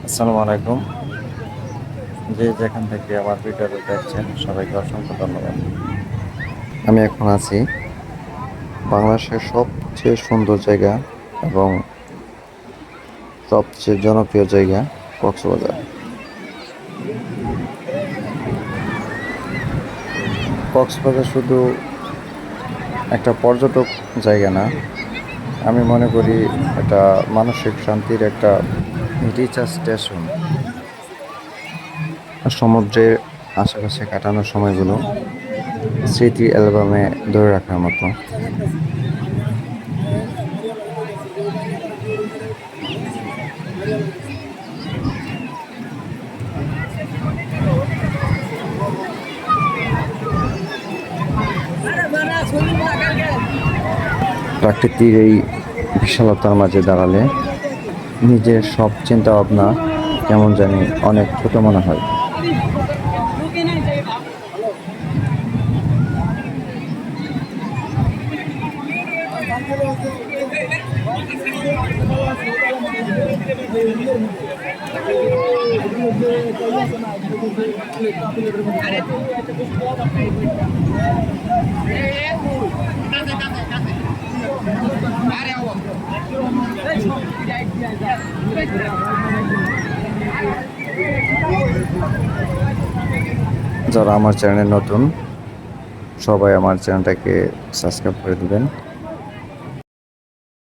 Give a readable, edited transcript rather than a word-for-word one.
আসসালামু আলাইকুম। যে যেখান থেকে আমার ভিডিওটা দেখছেন সবাইকে অসংখ্য ধন্যবাদ। আমি এখন আছি বাংলাদেশের সবচেয়ে সুন্দর জায়গা এবং সবচেয়ে জনপ্রিয় জায়গা কক্সবাজার। কক্সবাজার শুধু একটা পর্যটক জায়গা না, আমি মনে করি এটা মানসিক শান্তির একটা রিচার্জ স্টেশন। সমুদ্রের আশেপাশে কাটানোর সময়গুলো স্মৃতি অ্যালবামে ধরে রাখার মতো। প্রাকৃতির এই বিশালতার মাঝে দাঁড়ালে নিজের সব চিন্তা ভাবনা কেমন জানি অনেক ছোট মনে হয়। যারা আমার চ্যানেলে নতুন, সবাই আমার চ্যানেলটাকে সাবস্ক্রাইব করে দিবেন।